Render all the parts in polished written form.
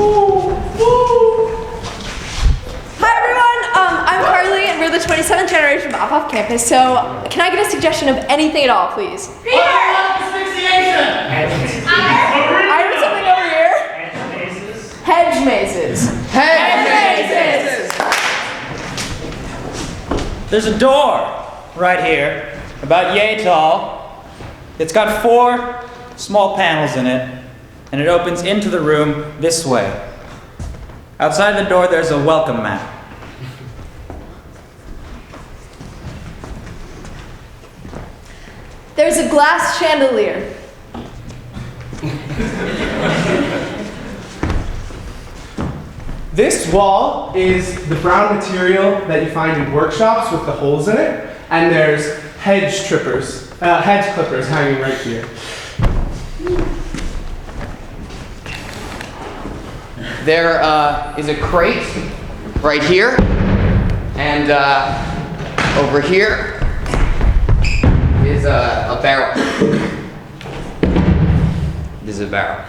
Hi everyone, I'm Carly and we're the 27th generation of Off Campus, so can I get a suggestion of anything at all, please? Peter! Asphyxiation! I heard something over here. Hedge mazes. Hedge mazes! There's a door right here, about yay tall. It's got 4 small panels in it, and it opens into the room this way. Outside the door, there's a welcome mat. There's a glass chandelier. This wall is the brown material that you find in workshops with the holes in it, and there's hedge clippers hanging right here. There is a crate right here, and over here is a barrel. This is a barrel.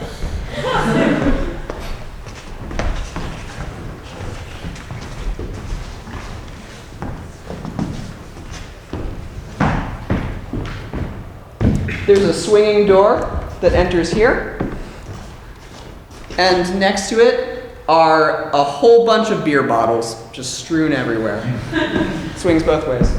There's a swinging door that enters here. And next to it are a whole bunch of beer bottles just strewn everywhere. Swings both ways.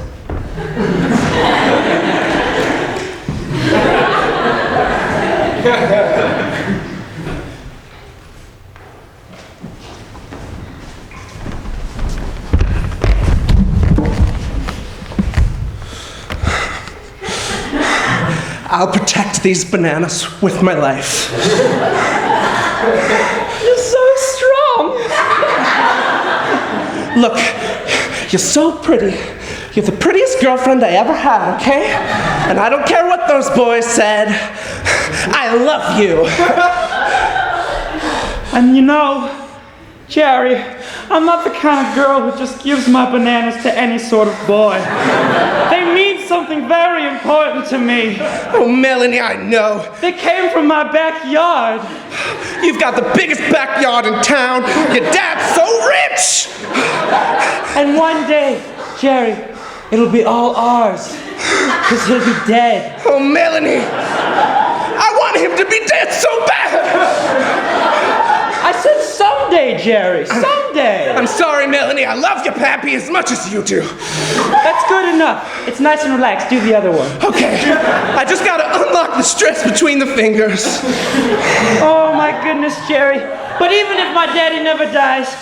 I'll protect these bananas with my life. You're so strong. Look, you're so pretty. You're the prettiest girlfriend I ever had, okay? And I don't care what those boys said. I love you. And you know, Jerry, I'm not the kind of girl who just gives my bananas to any sort of boy. They mean something very important to me. Oh, Melanie, I know. They came from my backyard. You've got the biggest backyard in town. Your dad's so rich. And one day, Jerry, it'll be all ours. Because he'll be dead. Oh, Melanie, I want him to be dead so bad. I said someday, Jerry, someday. I'm sorry, Melanie. I love your pappy as much as you do. That's good enough. It's nice and relaxed. Do the other one. Okay, I just gotta unlock the stress between the fingers. Oh my goodness, Jerry. But even if my daddy never dies,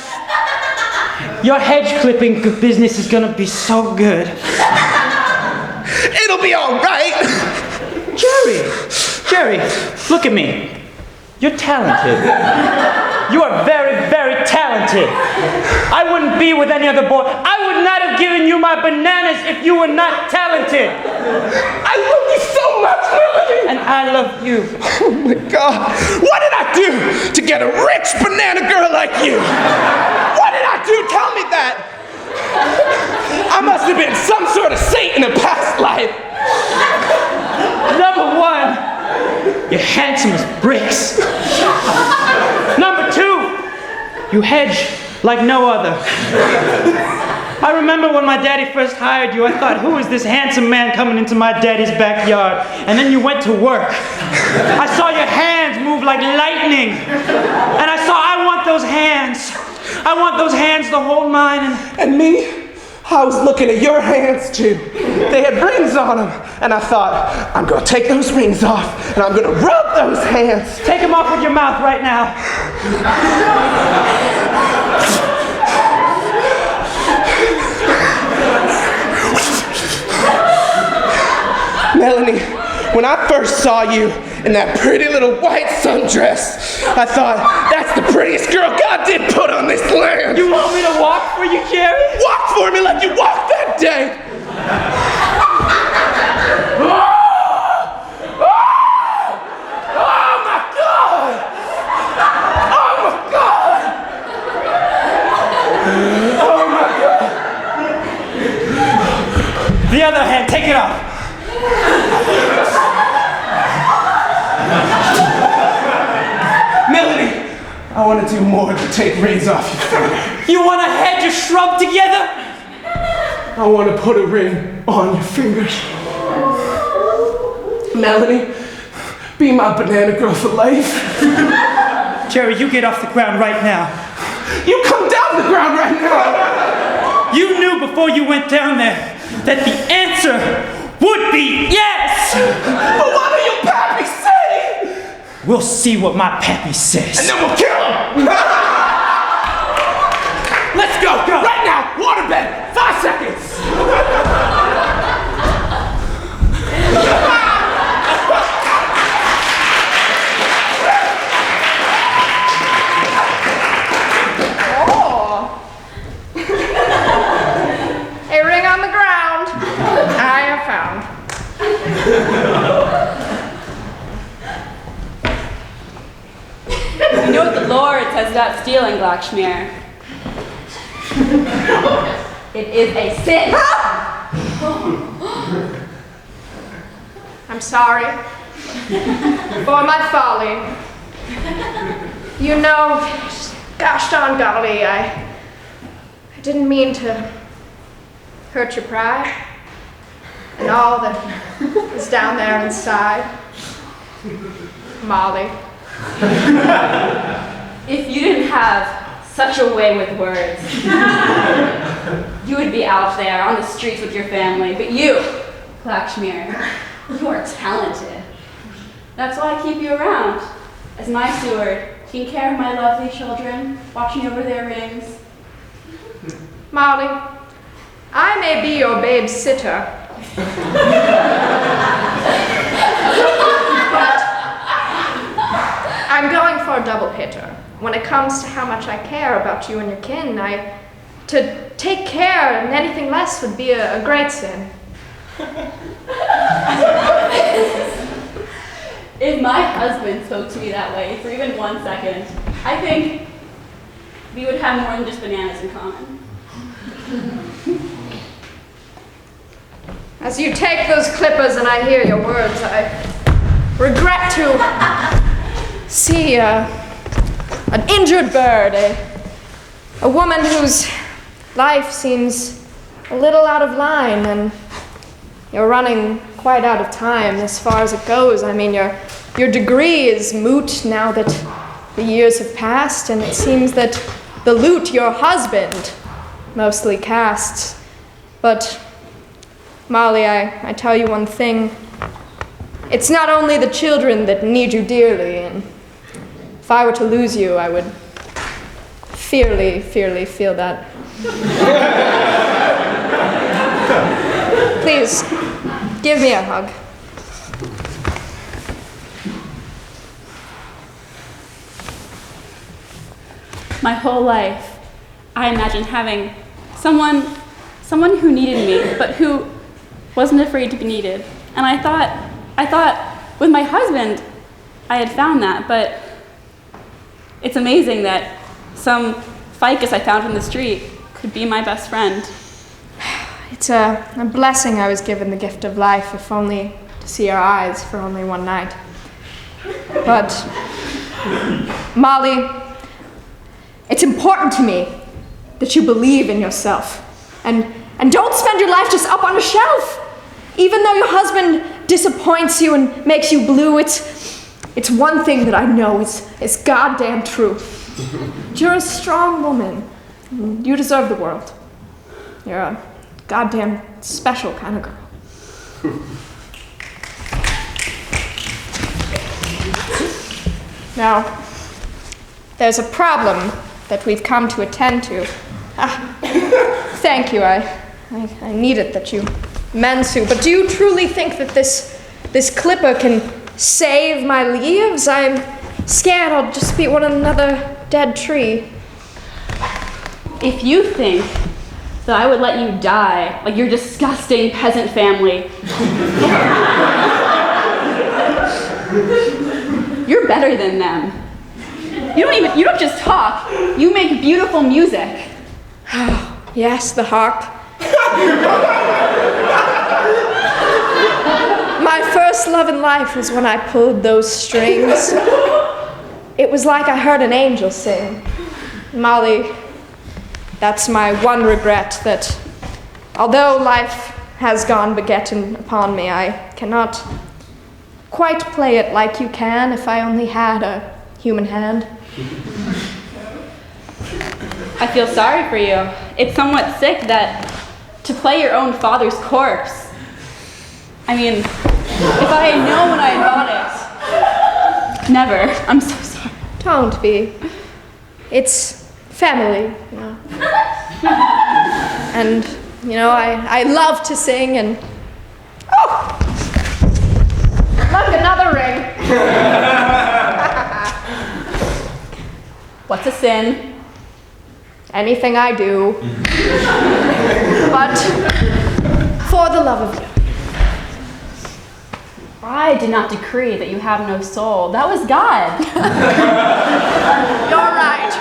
your hedge clipping business is gonna be so good. It'll be all right. Jerry, look at me. You're talented. You are very, very talented. I wouldn't be with any other boy. I would not have given you my bananas if you were not talented. I love you so much, Melanie. And I love you. Oh my God. What did I do to get a rich banana girl like you? What did I do? Tell me that. I must have been some sort of saint in a past life. Number 1, you're handsome as bricks. Number 2, you hedge like no other. I remember when my daddy first hired you, I thought, who is this handsome man coming into my daddy's backyard? And then you went to work. I saw your hands move like lightning. And I want those hands. I want those hands to hold mine. And me? I was looking at your hands too. They had rings on them. And I thought, I'm gonna take those rings off and I'm gonna rub those hands. Take them off with your mouth right now. Melanie, when I first saw you in that pretty little white sundress, I thought, that's the prettiest girl God did put on this land. You want me to walk for you, Jerry? Walk for me like you walked that day. The other hand, take it off. Melanie, I want to do more than take rings off your finger. You want to hedge a shrub together? I want to put a ring on your fingers. Melanie, be my banana girl for life. Jerry, you get off the ground right now. You come down the ground right now. You knew before you went down there that the answer would be yes! But what do your pappy say? We'll see what my pappy says. And then we'll kill him. Let's go. Right now. Waterbed. 5 seconds. A ring on the ground. I have found. You know what the Lord says about stealing, Glakshmir? It is a sin. I'm sorry for my folly. You know, gosh darn golly, I didn't mean to hurt your pride and all that is down there inside. Molly. If you didn't have such a way with words, you would be out there on the streets with your family. But you, Glakshmir, you are talented. That's why I keep you around as my steward, taking care of my lovely children, watching over their rings. Molly, I may be your babe's sitter, but I'm going for a double hitter. When it comes to how much I care about you and your kin, to take care and anything less would be a great sin. If my husband spoke to me that way for even 1 second, I think we would have more than just bananas in common. As you take those clippers and I hear your words, I regret to see an injured bird, a woman whose life seems a little out of line, and you're running quite out of time as far as it goes. I mean, your degree is moot now that the years have passed, and it seems that the lute your husband mostly casts. But Molly, I tell you one thing. It's not only the children that need you dearly, and if I were to lose you, I would fearly feel that. Please, give me a hug. My whole life, I imagined having someone who needed me, but who wasn't afraid to be needed. And I thought with my husband, I had found that, but it's amazing that some ficus I found in the street could be my best friend. It's a blessing I was given the gift of life, if only to see our eyes for only one night. But, Molly, it's important to me that you believe in yourself. And don't spend your life just up on a shelf. Even though your husband disappoints you and makes you blue, it's one thing that I know is goddamn true. You're a strong woman. You deserve the world. You're a goddamn special kind of girl. Now, there's a problem that we've come to attend to. Thank you, I need it that you mention. But do you truly think that this clipper can save my leaves? I'm scared I'll just be one another dead tree. If you think that I would let you die like your disgusting peasant family, you're better than them. You don't just talk, you make beautiful music. Yes, the harp. My first love in life was when I pulled those strings. it was like I heard an angel sing. Molly, that's my one regret, that although life has gone begetting upon me, I cannot quite play it like you can if I only had a human hand. I feel sorry for you. It's somewhat sick that to play your own father's corpse. I mean, if I had known when I had bought it. Never. I'm so sorry. Don't be. It's family, you know. And, you know, I love to sing and... Oh! Look, another ring. What's a sin? Anything I do. But for the love of you. I did not decree that you have no soul. That was God. You're right.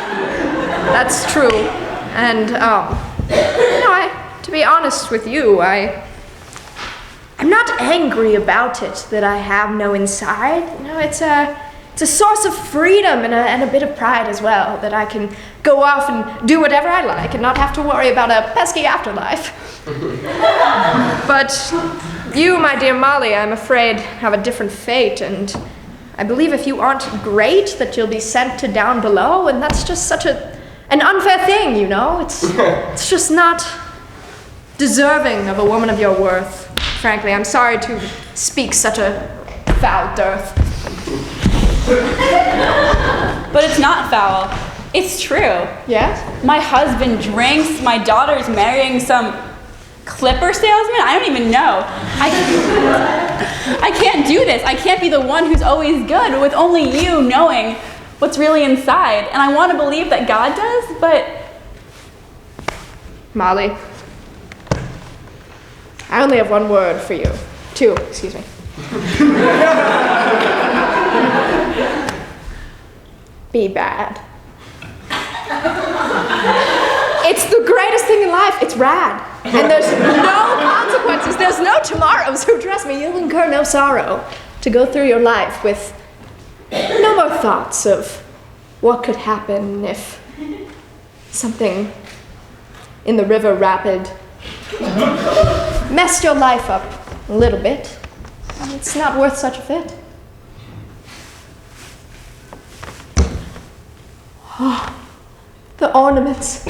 That's true. And, you know, to be honest with you, I'm not angry about it that I have no inside. You know, it's a source of freedom and a bit of pride as well, that I can go off and do whatever I like and not have to worry about a pesky afterlife. But you, my dear Molly, I'm afraid have a different fate, and I believe if you aren't great that you'll be sent to down below, and that's just such an unfair thing, you know? It's just not deserving of a woman of your worth. Frankly, I'm sorry to speak such a foul dearth. But it's not foul. It's true. Yes? My husband drinks. My daughter's marrying some clipper salesman. I don't even know. I can't do this. I can't be the one who's always good with only you knowing what's really inside. And I want to believe that God does, but... Molly, I only have one word for you. Two, excuse me. Be bad. It's the greatest thing in life. It's rad. And there's no consequences. There's no tomorrow. So trust me, you'll incur no sorrow to go through your life with no more thoughts of what could happen if something in the river rapid messed your life up a little bit. It's not worth such a fit. Oh, the ornaments.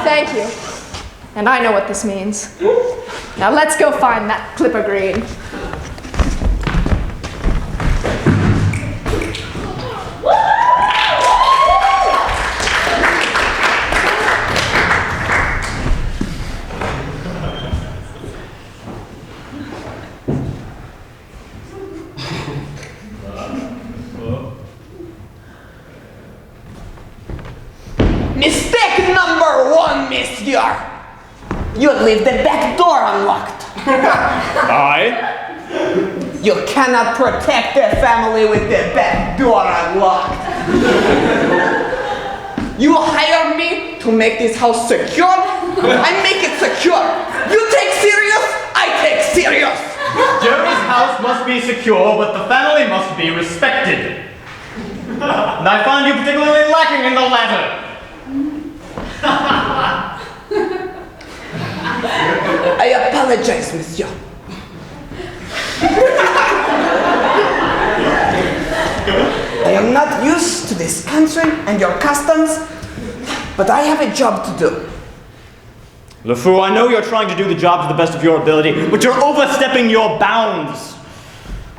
Thank you. And I know what this means. Now let's go find that clipper green. Mistake number one, monsieur. You leave the back door unlocked. I? You cannot protect the family with the back door unlocked. You hire me to make this house secure? I make it secure. You take serious, I take serious. Jeremy's house must be secure, but the family must be respected. And I find you particularly lacking in the latter. I apologize, monsieur. I am not used to this country and your customs, but I have a job to do. LeFou, I know you're trying to do the job to the best of your ability, but you're overstepping your bounds.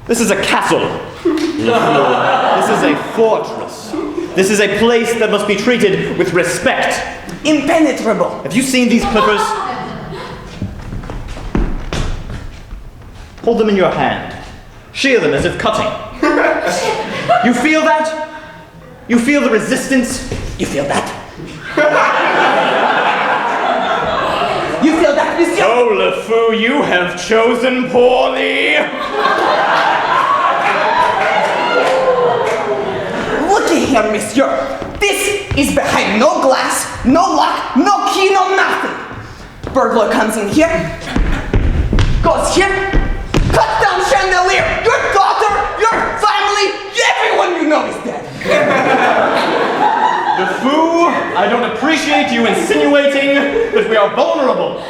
This is a castle, LeFou. This is a fortress. This is a place that must be treated with respect. Impenetrable. Have you seen these clippers? Hold them in your hand. Shear them as if cutting. You feel that? You feel the resistance? You feel that? You feel that, monsieur? Oh, LeFou, you have chosen poorly. Looky here, monsieur. This is behind no glass, no lock, no key, no nothing. Burglar comes in here, goes here, cut down chandelier. Your daughter, your family, you know he's dead? LeFou, I don't appreciate you insinuating that we are vulnerable.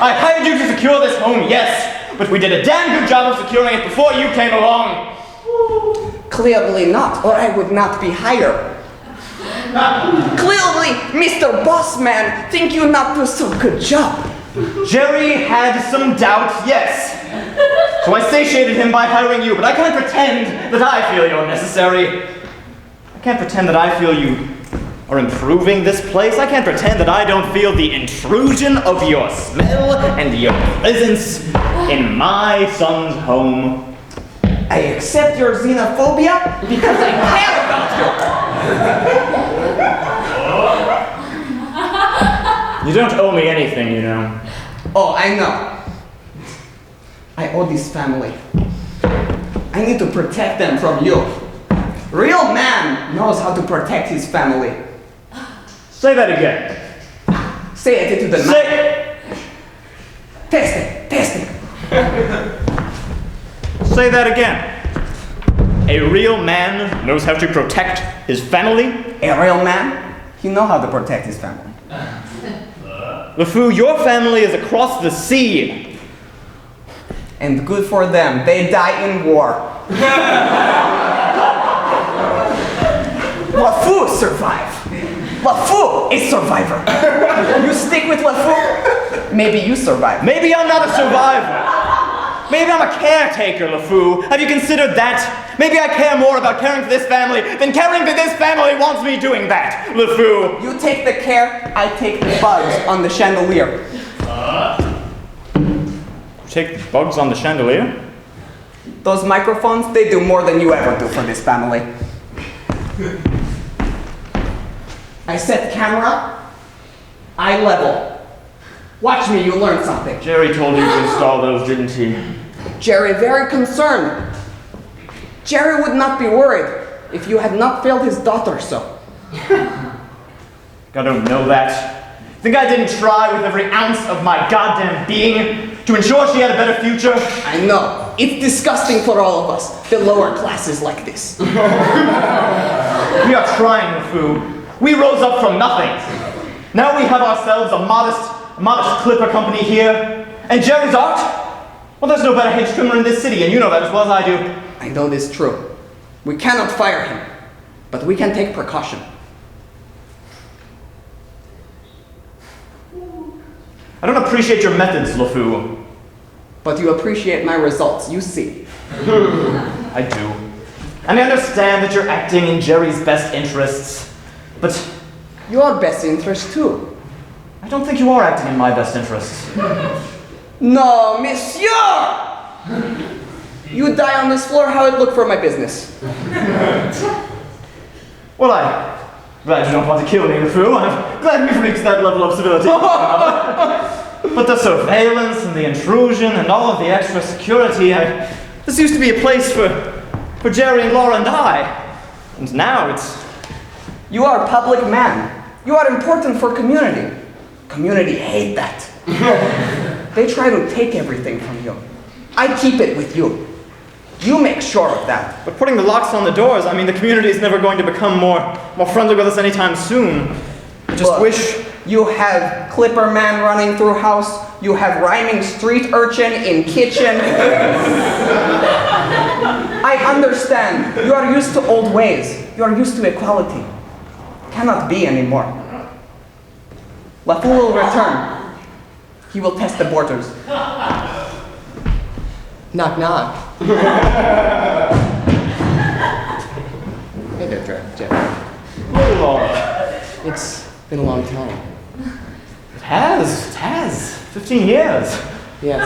I hired you to secure this home, yes, but we did a damn good job of securing it before you came along. Clearly not, or I would not be hired. Clearly, Mr. Bossman, think you not do so good job. Jerry had some doubts, yes. So I satiated him by hiring you, but I can't pretend that I feel you're necessary. I can't pretend that I feel you are improving this place. I can't pretend that I don't feel the intrusion of your smell and your presence in my son's home. I accept your xenophobia because I care about you. You don't owe me anything, you know. Oh, I know. I owe this family. I need to protect them from you. Real man knows how to protect his family. Say that again. Say it into the mic. Say... Test it. Say that again. A real man knows how to protect his family? A real man, he knows how to protect his family. LeFou, your family is across the sea. And good for them, they die in war. LeFou survive. LeFou is survivor. You stick with LeFou, maybe you survive. Maybe I'm not a survivor. Maybe I'm a caretaker, LeFou. Have you considered that? Maybe I care more about caring for this family than caring that this family wants me doing that, LeFou. You take the care, I take the bugs on the chandelier. Take the bugs on the chandelier? Those microphones, they do more than you ever do for this family. I set camera, eye level. Watch me, you learn something. Jerry told you to install those, didn't he? Jerry, very concerned. Jerry would not be worried if you had not failed his daughter so. I don't know that. Think I didn't try with every ounce of my goddamn being to ensure she had a better future? I know. It's disgusting for all of us, the lower classes like this. We are trying, LeFou. We rose up from nothing. Now we have ourselves a modest clipper company here. And Jerry's art? Well, there's no better hedge trimmer in this city, and you know that as well as I do. I know this is true. We cannot fire him, but we can take precaution. I don't appreciate your methods, LeFou. But you appreciate my results, you see. I do. And I understand that you're acting in Jerry's best interests, but Your best interest too. I don't think you are acting in my best interests. No, monsieur! You die on this floor, how it look for my business? Well, I'm glad you don't want to kill me, LeFou. I'm glad we've reached that level of civility. But the surveillance and the intrusion and all of the extra security, this used to be a place for Jerry and Laura and I. And now it's... You are a public man. You are important for community. Community hate that. They try to take everything from you. I keep it with you. You make sure of that. But putting the locks on the doors, I mean, the community is never going to become more friendly with us anytime soon. I just wish... You have Clipper Man running through house. You have rhyming street urchin in kitchen. I understand. You are used to old ways. You are used to equality. Cannot be anymore. LeFou will return. He will test the borders. Knock knock. Hey there, Jeff. Oh, Laura. It's been a long time. It has. 15 years. Yes.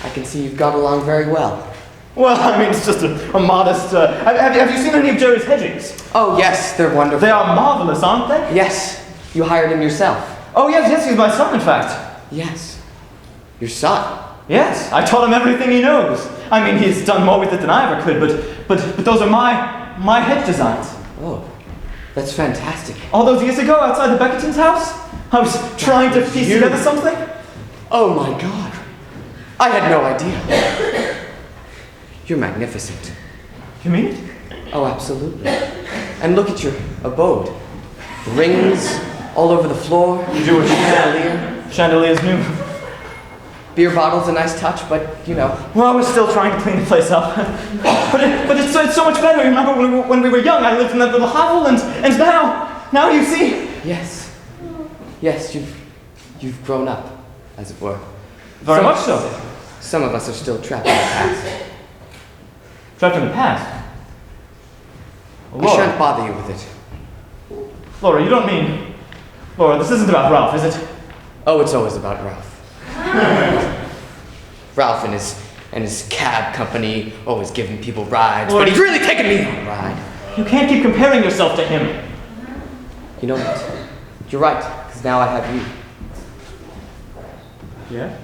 I can see you've got along very well. Well, I mean, it's just a modest... have you seen any of Jerry's hedgings? Oh, yes, they're wonderful. They are marvelous, aren't they? Yes. You hired him yourself. Oh, yes, he's my son, in fact. Yes. Your son. Yes, I taught him everything he knows. I mean, he's done more with it than I ever could, but those are my hedge designs. Oh, that's fantastic. All those years ago, outside the Beckerton's house, I was trying to piece together something. Oh my God. I had no idea. You're magnificent. You mean it? Oh, absolutely. And look at your abode. Rings all over the floor. You do what you Chandelier. Chandelier's new. Beer bottle's a nice touch, but you know. Well, we're still trying to clean the place up. but it's so much better. Remember when we were young, I lived in that little hovel, and now you see. Yes. Yes, you've grown up, as it were. Very much so. Some of us are still trapped in the past. Trapped in the past? I shan't bother you with it. Laura, you don't mean... Laura, this isn't about Ralph, is it? Oh, it's always about Ralph. Ralph and his cab company, always giving people rides, but he's really taking me on a ride. You can't keep comparing yourself to him. You know what? You're right, because now I have you. Yeah?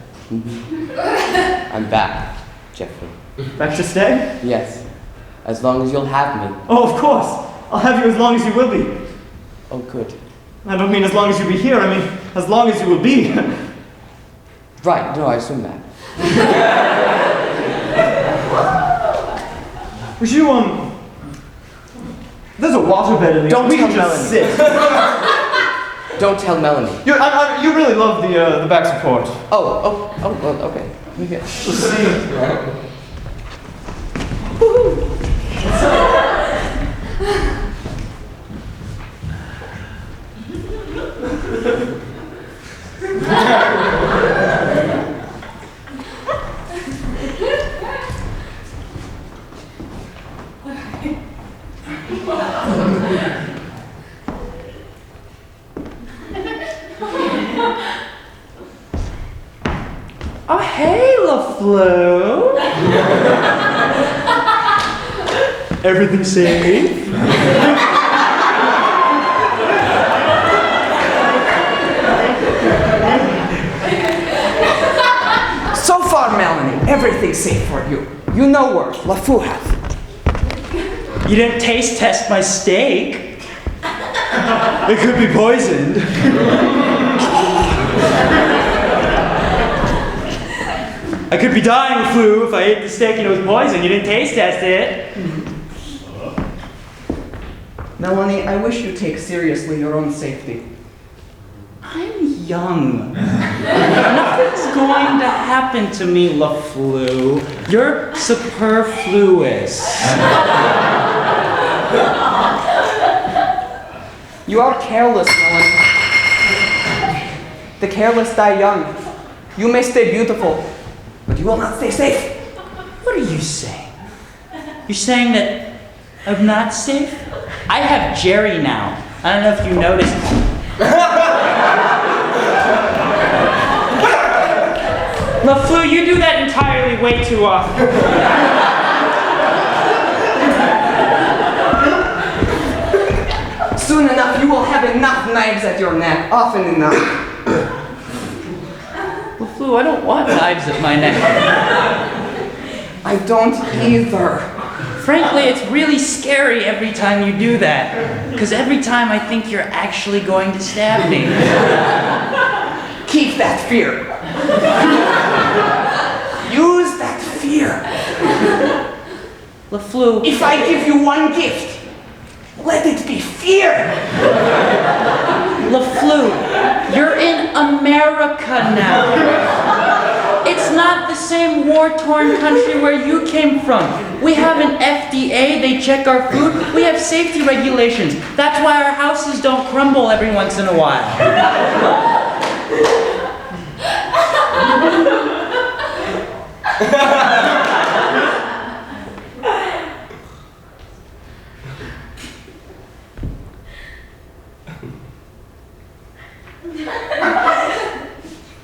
I'm back, Jeffrey. Back to stay? Yes. As long as you'll have me. Oh, of course. I'll have you as long as you will be. Oh, good. I don't mean as long as you'll be here. I mean as long as you will be. Right, no, I assume that. Would you, there's a waterbed in the... Don't we tell can just Melanie. sit. Don't tell Melanie. You really love the back support. Oh, well, okay. Okay. Oh, hey, LaFleur. Everything safe? So far, Melanie, everything's safe for you. You know where LaFou have. You didn't taste test my steak. It could be poisoned. I could be dying of flu if I ate the steak and it was poison. You didn't taste test it. Melanie, I wish you take seriously your own safety. I'm young. Nothing's going to happen to me, LaFleur. You're superfluous. You are careless, Melanie. The careless die young. You may stay beautiful, but you will not stay safe. What are you saying? You're saying that I'm not safe? I have Jerry now. I don't know if you noticed. LaFleur, you do that entirely way too often. Soon enough, you will have enough knives at your neck. Often enough. LaFleur, I don't want knives at my neck. I don't either. Frankly, it's really scary every time you do that. Because every time I think you're actually going to stab me. Keep that fear. Use that fear. LaFleur, If I give you one gift, let it be fear. LaFleur, you're in America now. It's not the same war-torn country where you came from. We have an FDA, they check our food. We have safety regulations. That's why our houses don't crumble every once in a while.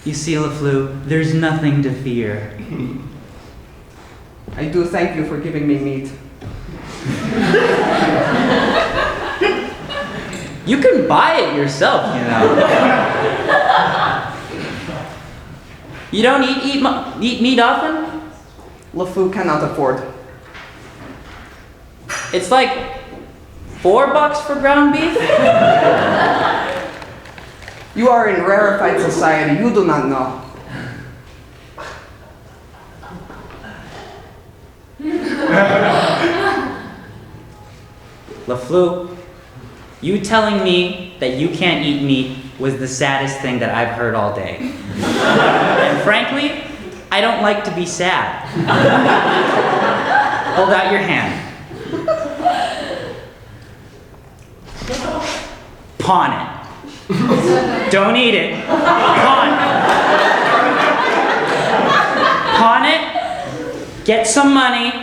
You see, LaFleur, there's nothing to fear. I do thank you for giving me meat. You can buy it yourself, you know. You don't eat meat often? LaFou cannot afford. It's like $4 for ground beef? You are in rarefied society. You do not know. LeFleur, you telling me that you can't eat meat was the saddest thing that I've heard all day. And frankly, I don't like to be sad. Hold out your hand. Pawn it. Don't eat it. Pawn it. Pawn it, get some money,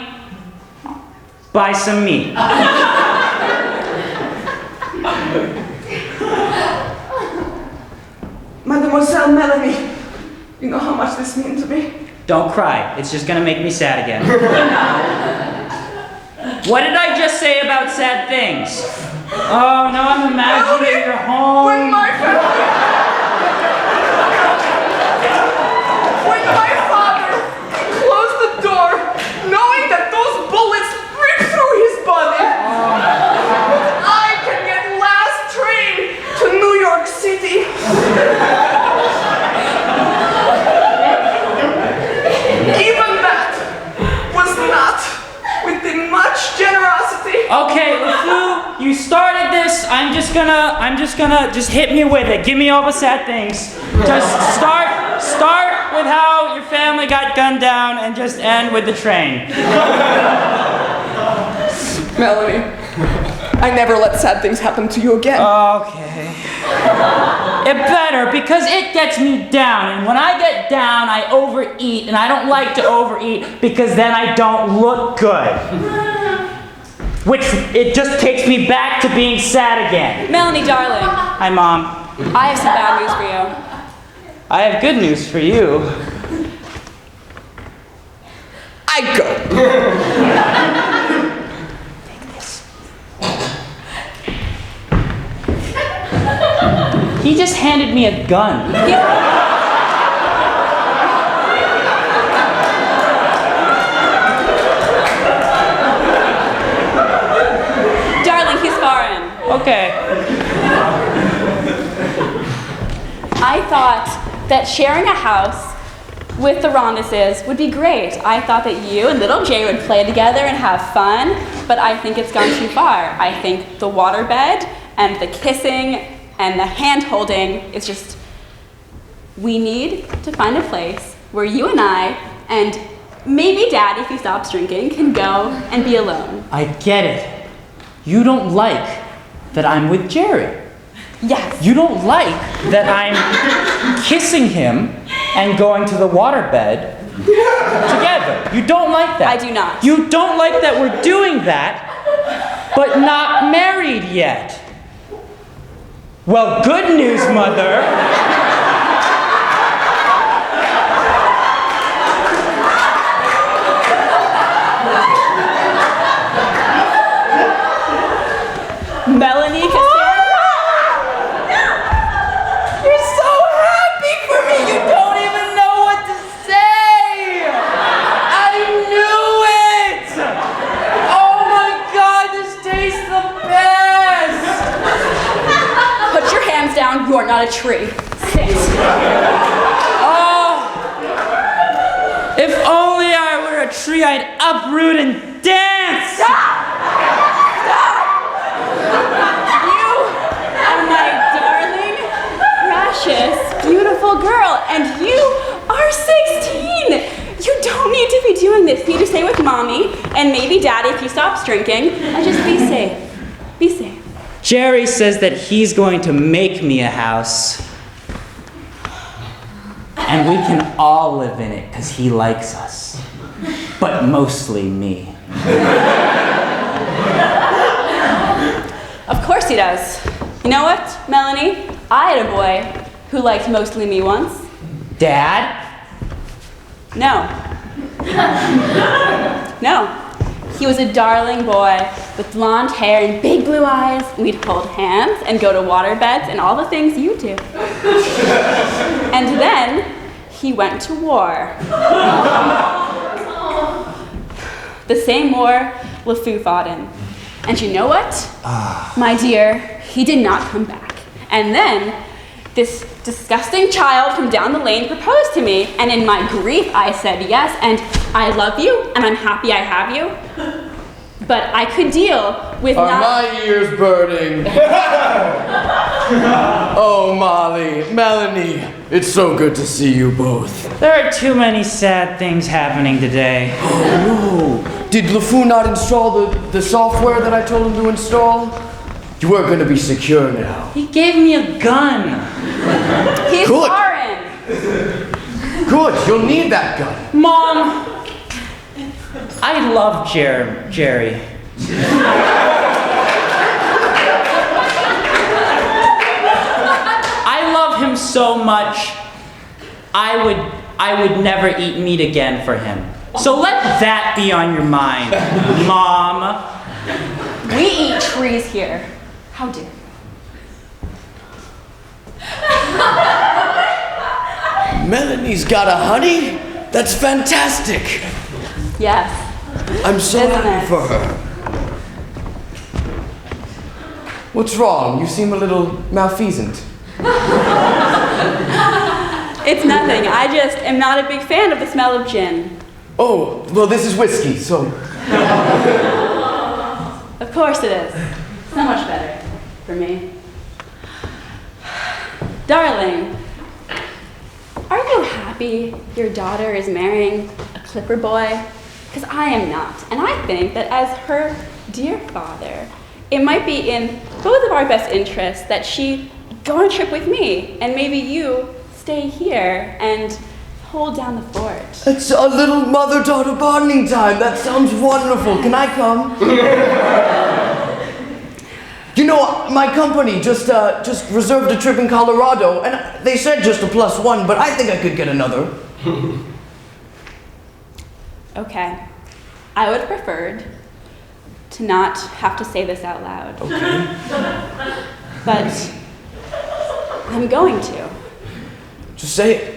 buy some meat. Mademoiselle Melanie, you know how much this means to me? Don't cry, it's just gonna make me sad again. What did I just say about sad things? Oh, now I'm imagining you're home. When my father closed the door, knowing that those bullets ripped through his body, I can get last train to New York City. Even that was not within much generosity. Okay, LeFleur, you started this. I'm just gonna hit me with it. Give me all the sad things. Just start with how your family got gunned down and just end with the train. Melanie, I never let sad things happen to you again. Okay. It better, because it gets me down, and when I get down, I overeat, and I don't like to overeat because then I don't look good. Which, it just takes me back to being sad again. Melanie, darling, Hi, Mom. I have some bad news for you. I have good news for you. I go. He just handed me a gun. Darling, he's foreign. Okay. I thought that sharing a house with the Ronduses would be great. I thought that you and little Jay would play together and have fun, but I think it's gone too far. I think the waterbed and the kissing and the hand-holding is just... We need to find a place where you and I, and maybe Dad, if he stops drinking, can go and be alone. I get it. You don't like that I'm with Jerry. Yes. You don't like that I'm kissing him and going to the waterbed together. You don't like that. I do not. You don't like that we're doing that, but not married yet. Well, good news, Mother. Melanie Cassandra. You're so happy for me, you don't even know what to say! I knew it! Oh my God, this tastes the best! Put your hands down, you are not a tree. Sit. Oh! If only I were a tree, I'd uproot and dance! You are my darling, precious, beautiful girl, and you are 16! You don't need to be doing this. You need to stay with Mommy, and maybe Daddy if he stops drinking, and just be safe. Be safe. Jerry says that he's going to make me a house. And we can all live in it because he likes us. But mostly me. Of course he does. You know what, Melanie? I had a boy who liked mostly me once. Dad? No. No. He was a darling boy with blonde hair and big blue eyes. We'd hold hands and go to waterbeds and all the things you do. And then he went to war. The same war LeFleur fought in. And you know what? My dear, he did not come back. And then this disgusting child from down the lane proposed to me, and in my grief I said yes, and I love you, and I'm happy I have you. But I could deal with Are not. my ears burning? Oh, Molly, Melanie, it's so good to see you both. There are too many sad things happening today. Oh, no. Did LeFou not install the software that I told him to install? You are going to be secure now. He gave me a gun. He's Good. foreign. Good, you'll need that gun. Mom, I love Jerry. I love him so much, I would never eat meat again for him. So let that be on your mind, Mom. We eat trees here. How dare you? Melanie's got a honey? That's fantastic. Yes. I'm so Isn't happy it? for her. What's wrong? You seem a little malfeasant. It's nothing. I just am not a big fan of the smell of gin. Oh, well, this is whiskey, so. Of course it is. So much better for me. Darling, are you happy your daughter is marrying a Clipper boy? Because I am not. And I think that as her dear father, it might be in both of our best interests that she go on a trip with me and maybe you stay here and hold down the fort. It's a little mother-daughter bonding time. That sounds wonderful. Can I come? You know, my company just reserved a trip in Colorado, and they said just a +1, but I think I could get another. Okay. I would have preferred to not have to say this out loud. Okay. But I'm going to. Just say it.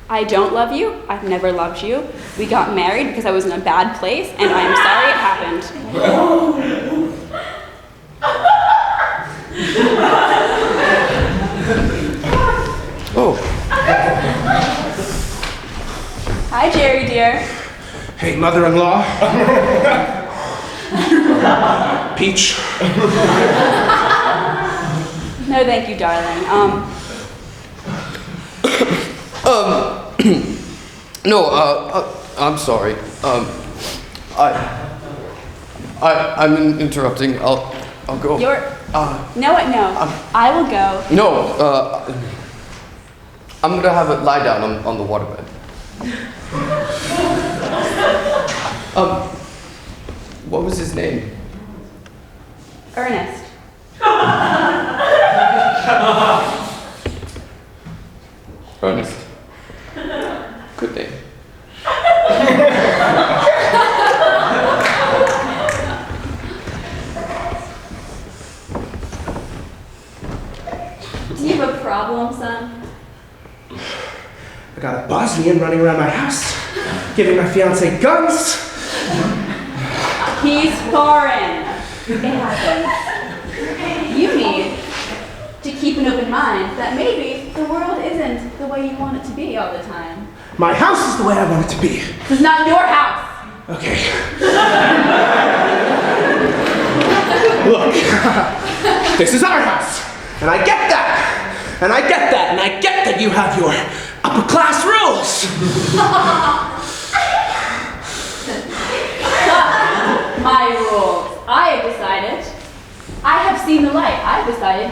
I don't love you. I've never loved you. We got married because I was in a bad place, and I am sorry it happened. Oh. Hi, Jerry dear. Hey, mother-in-law. Peach. No, thank you, darling. No, I'm sorry. I'm interrupting. I'll go. No, I will go. No, I'm gonna have it lie down on the waterbed. What was his name? Ernest. Ernest. Good name. Do you have a problem, son? I got a Bosnian running around my house, giving my fiance guns. He's foreign. It happens. You need to keep an open mind that maybe the world isn't the way you want it to be all the time. My house is the way I want it to be. This is not your house. Okay. Look, this is our house, and I get that, and I get that, and I get that you have your upper class rules. My rules. I have decided. I have seen the light. I've decided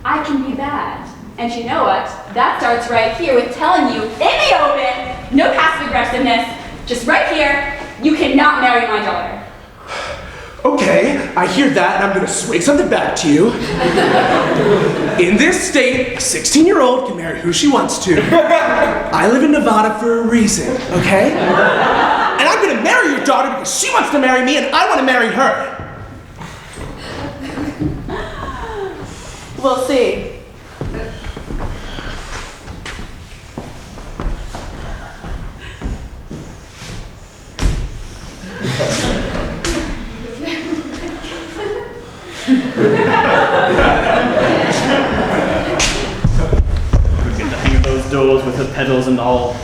I can be bad. And you know what? That starts right here with telling you in the open, no passive aggressiveness, just right here, you cannot marry my daughter. Okay, I hear that, and I'm gonna swing something back to you. In this state, a 16-year-old can marry who she wants to. I live in Nevada for a reason, okay? And I'm gonna marry your daughter because she wants to marry me, and I want to marry her. We'll see. Get the hang of those doors with the pedals and all.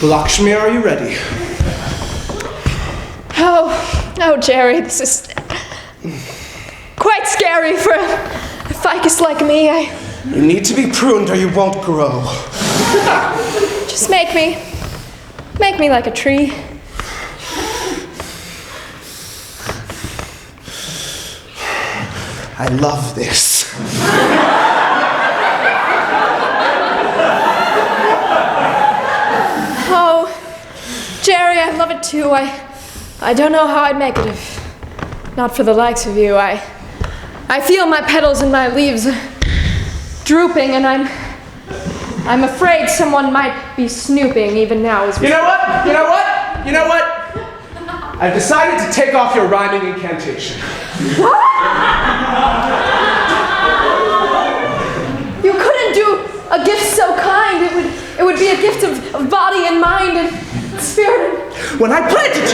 Lakshmi, are you ready? No, Jerry, this is quite scary for a ficus like me. You need to be pruned or you won't grow. Just make me like a tree. I love this. Oh, Jerry, I love it too. I don't know how I'd make it if not for the likes of you. I feel my petals and my leaves drooping, and I'm afraid someone might be snooping even now as we... You know what? You know what? You know what? I've decided to take off your rhyming incantation. You couldn't do a gift so kind. It would be a gift of body and mind and spirit. When I planted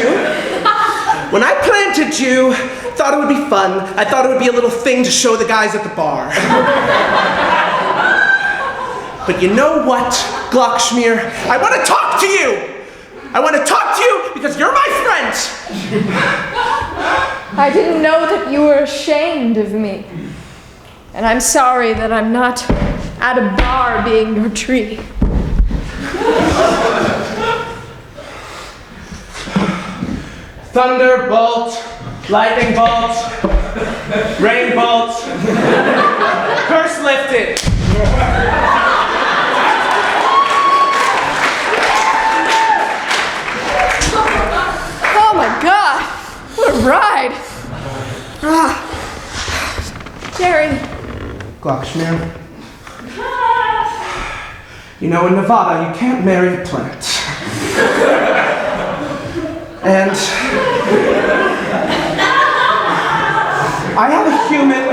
you, thought it would be fun. I thought it would be a little thing to show the guys at the bar. But you know what, Glockschmier? I want to talk to you! I want to talk to you because you're my friend! I didn't know that you were ashamed of me. And I'm sorry that I'm not at a bar being your tree. Thunderbolt, lightning bolt, rain bolt, curse lifted. Oh my God! What a ride! Jerry. Glockschmier. You know, in Nevada, you can't marry a plant. And I have a human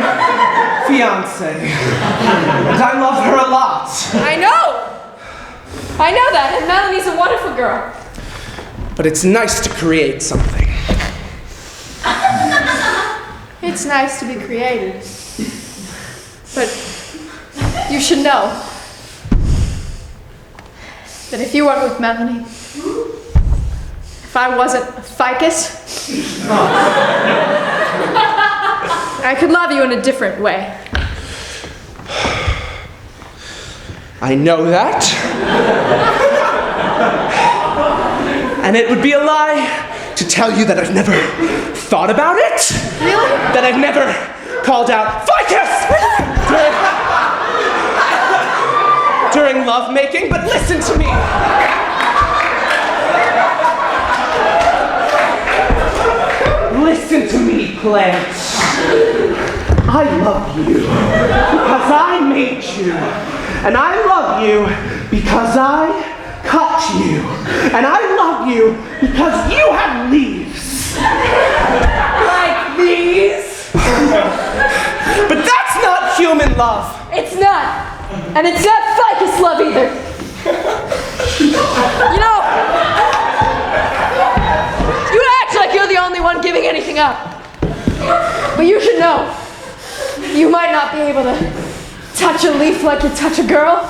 fiance, and I love her a lot. I know that, and Melanie's a wonderful girl. But it's nice to create something. It's nice to be created. But you should know that if you weren't with Melanie, if I wasn't a ficus, I could love you in a different way. I know that. And it would be a lie to tell you that I've never thought about it. Really? That I've never called out ficus during lovemaking, but listen to me. Listen to me, plants. I love you because I made you. And I love you because I cut you. And I love you because you have leaves. Like these. But that's not human love. It's not. And it's not ficus love either. You know, you act like you're the only one giving anything up. But you should know, you might not be able to touch a leaf like you touch a girl.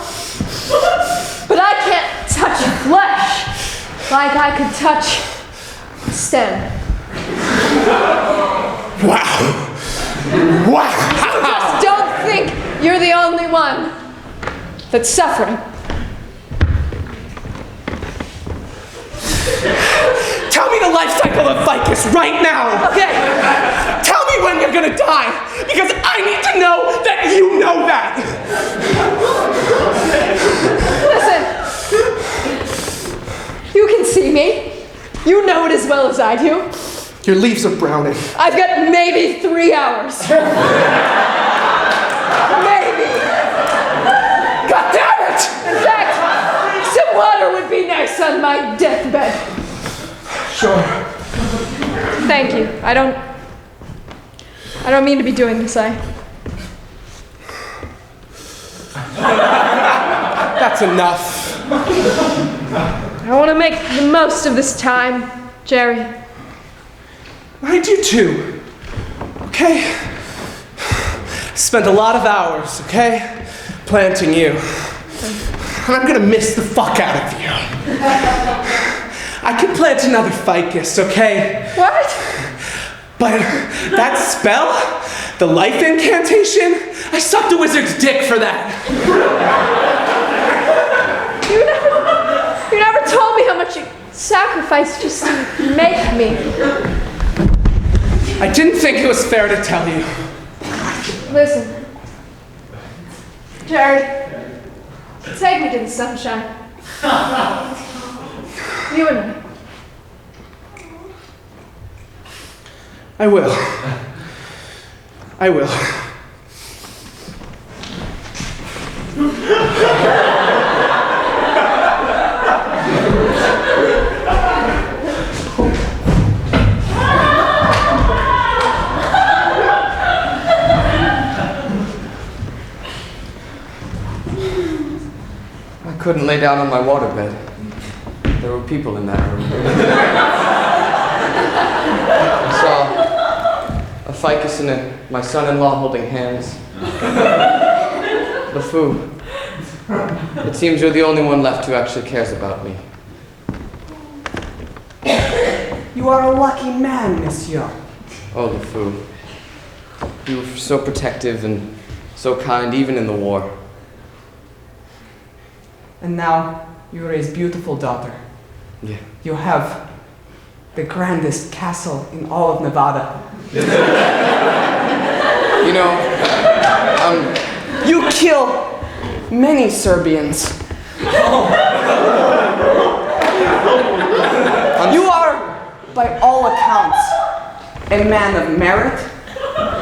But I can't touch flesh like I could touch a stem. Wow. Wow. Just don't think you're the only one that's suffering. Tell me the life cycle of ficus right now. Okay. Tell me when you're gonna die, because I need to know that you know that. Listen. You can see me. You know it as well as I do. Your leaves are browning. I've got maybe 3 hours. Maybe. God damn it! In fact, some water would be nice on my deathbed. Sure. Thank you. I don't mean to be doing this. That's enough. I want to make the most of this time, Jerry. I do too. Okay? Spent a lot of hours, okay? Planting you. And I'm gonna miss the fuck out of you. I could plant another ficus, okay? What? But that spell, the life incantation, I sucked a wizard's dick for that. You never told me how much you sacrificed just to make me. I didn't think it was fair to tell you. Listen, Jared, take me to the sunshine. You and me. I will. I will. I couldn't lay down on my waterbed. There were people in that room. I saw a ficus and my son-in-law holding hands. LeFou, it seems you're the only one left who actually cares about me. You are a lucky man, monsieur. Oh, LeFou, you were so protective and so kind, even in the war. And now you are his beautiful daughter. Yeah. You have the grandest castle in all of Nevada. You know, You kill many Serbians. You are, by all accounts, a man of merit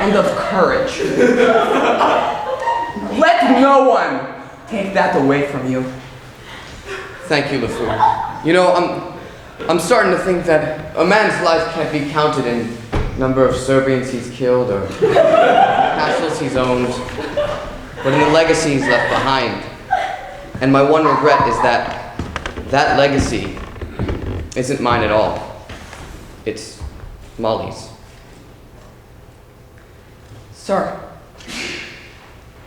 and of courage. Let no one take that away from you. thank you, LeFou. You know, I'm starting to think that a man's life can't be counted in number of Serbians he's killed or castles he's owned, but in the legacy he's left behind. And my one regret is that that legacy isn't mine at all. It's Molly's. Sir,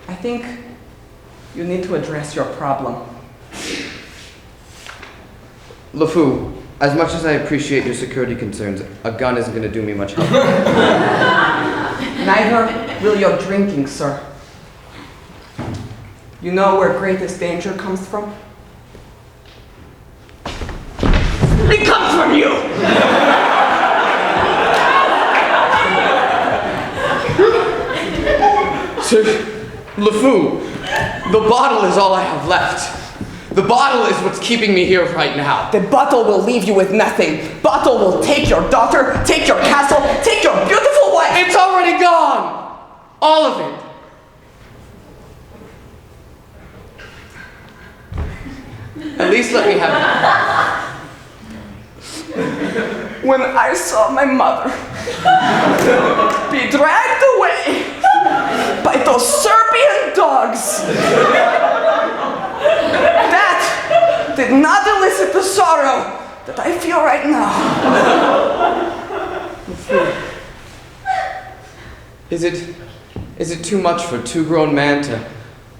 I think you need to address your problem. LeFou, as much as I appreciate your security concerns, a gun isn't going to do me much help. Neither will your drinking, sir. You know where greatest danger comes from? It comes from you! Sir, LeFou, the bottle is all I have left. The bottle is what's keeping me here right now. The bottle will leave you with nothing. Bottle will take your daughter, take your castle, take your beautiful wife. It's already gone! All of it. At least let me have it. When I saw my mother be dragged away by those Serbian dogs, that did not elicit the sorrow that I feel right now. Is it too much for two grown men to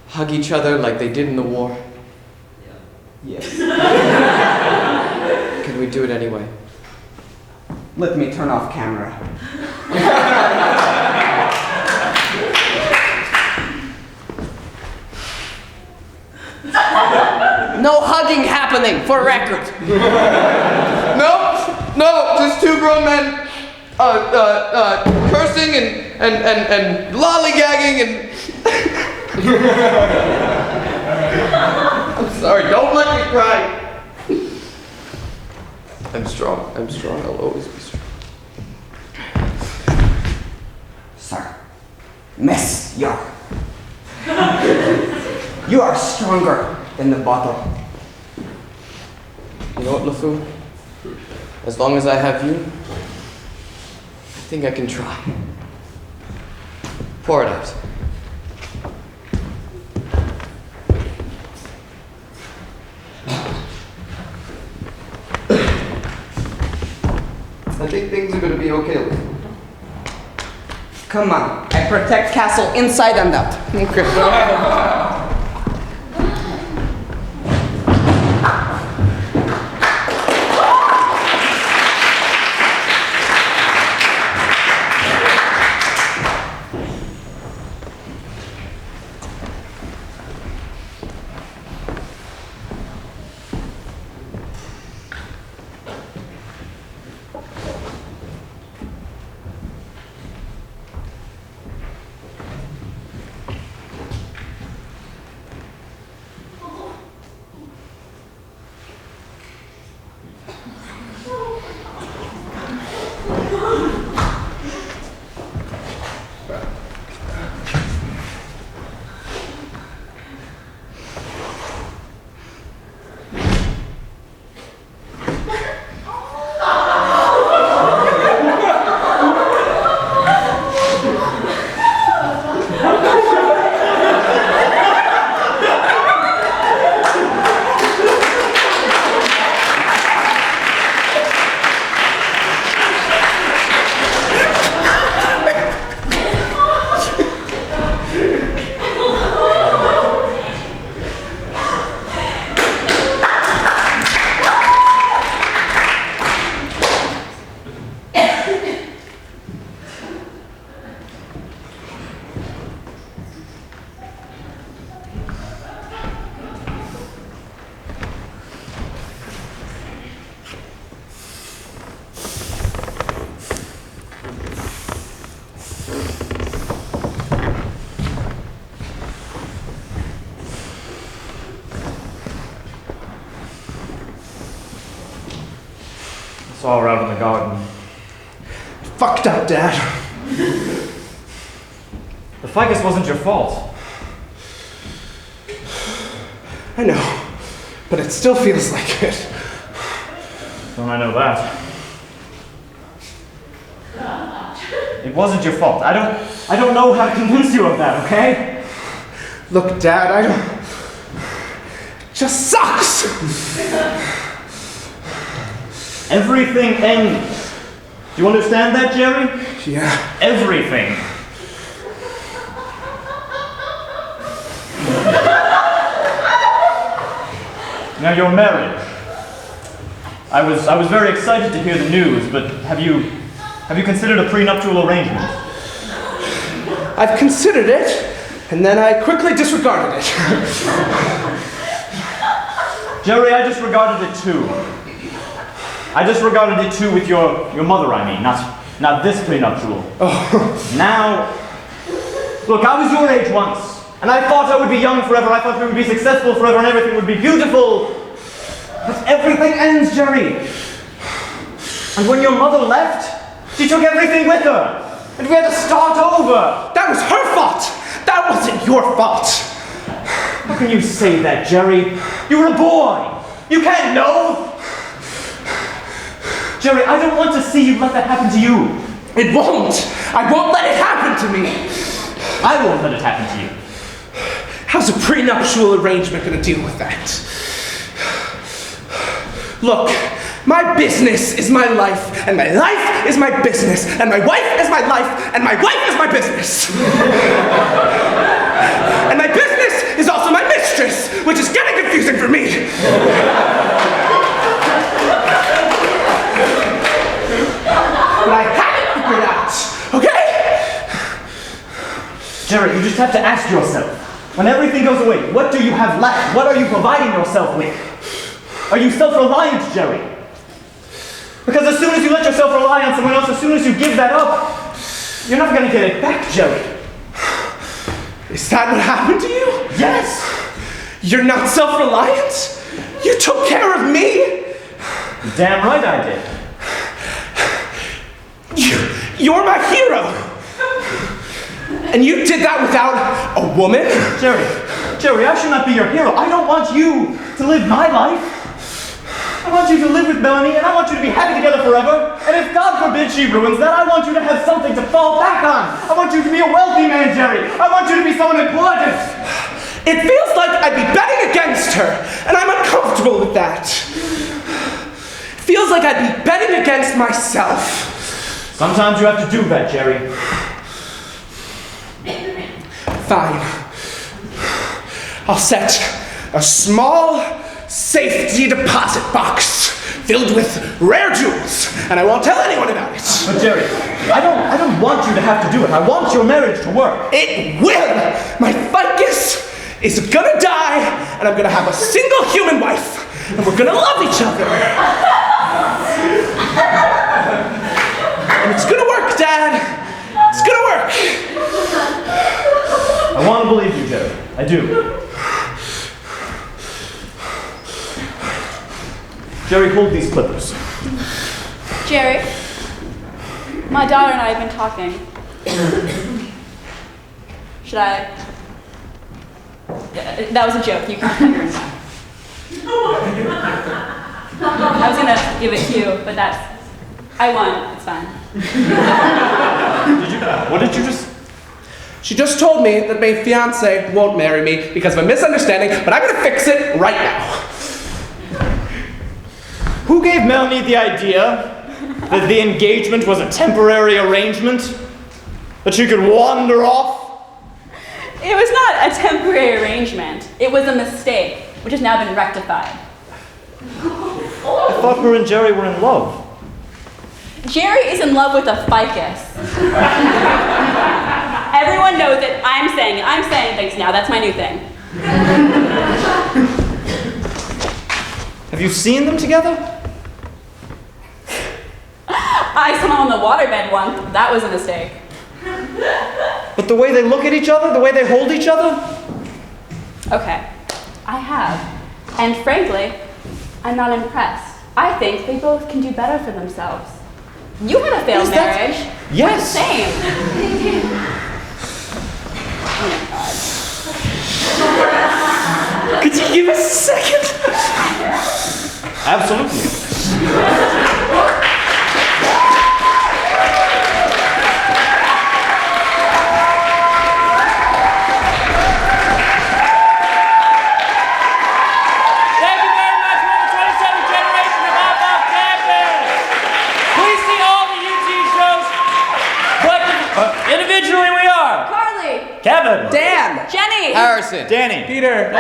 hug each other like they did in the war? Yes. Can we do it anyway? Let me turn off camera. No hugging happening, for record. No, just two grown men cursing and lollygagging and... I'm sorry, don't let me cry. I'm strong, I'll always be strong. Sir, Monsieur, you are stronger than the bottle. You know what, LeFou? As long as I have you, I think I can try. Pour it out. I think things are going to be okay, LeFou. Come on, I protect castle inside and out. Okay. Saw her out in the garden. Fucked up, Dad. The ficus wasn't your fault. I know, but it still feels like it. Don't I know that? It wasn't your fault. I don't know how to convince you of that, okay? Look, Dad, I don't... It just sucks! Everything ends. Do you understand that, Jerry? Yeah. Everything. Now you're married. I was very excited to hear the news, but have you considered a prenuptial arrangement? I've considered it, and then I quickly disregarded it. Jerry, I disregarded it too. I disregarded it too with your mother, I mean, not this prenuptial. Oh. Now, look, I was your age once, and I thought I would be young forever, I thought we would be successful forever, and everything would be beautiful. But everything ends, Jerry. And when your mother left, she took everything with her, and we had to start over. That was her fault! That wasn't your fault! How can you say that, Jerry? You were a boy! You can't know! Jerry, I don't want to see you let that happen to you. It won't! I won't let it happen to me! I won't let it happen to you. How's a prenuptial arrangement gonna deal with that? Look, my business is my life, and my life is my business, and my wife is my life, and my wife is my business. And my business is also my mistress, which is getting confusing for me. But I haven't figured out, okay? Jerry, you just have to ask yourself, when everything goes away, what do you have left? What are you providing yourself with? Are you self-reliant, Jerry? Because as soon as you let yourself rely on someone else, as soon as you give that up, you're not going to get it back, Jerry. Is that what happened to you? Yes! You're not self-reliant? You took care of me? Damn right I did. You're my hero! And you did that without a woman? Jerry, I should not be your hero. I don't want you to live my life. I want you to live with Melanie, and I want you to be happy together forever. And if God forbid she ruins that, I want you to have something to fall back on. I want you to be a wealthy man, Jerry. I want you to be someone important. It feels like I'd be betting against her, and I'm uncomfortable with that. It feels like I'd be betting against myself. Sometimes you have to do that, Jerry. Fine. I'll set a small safety deposit box filled with rare jewels, and I won't tell anyone about it. But Jerry, I don't want you to have to do it. I want your marriage to work. It will! My ficus is gonna die, and I'm gonna have a single human wife, and we're gonna love each other. And it's gonna work, Dad. It's gonna work. I want to believe you, Jerry. I do. Jerry, hold these clippers. Jerry, My daughter and I have been talking. Should I? That was a joke. You can cut your own. I was gonna give it to you, but I won. It's fine. What did you just... She just told me that my fiance won't marry me because of a misunderstanding, but I'm gonna fix it right now. Who gave Melanie the idea that the engagement was a temporary arrangement? That she could wander off? It was not a temporary arrangement. It was a mistake, which has now been rectified. I thought her and Jerry were in love. Jerry is in love with a ficus. Everyone knows it. I'm saying it. I'm saying things now. That's my new thing. Have you seen them together? I saw him on the waterbed once. That was a mistake. But the way they look at each other, the way they hold each other? Okay, I have. And frankly, I'm not impressed. I think they both can do better for themselves. You had a failed marriage. Yes. Same. Oh my God. Could you give us a second? Absolutely. Individually we are Carly. Kevin, Dan! Jenny! Harrison. Danny. Peter!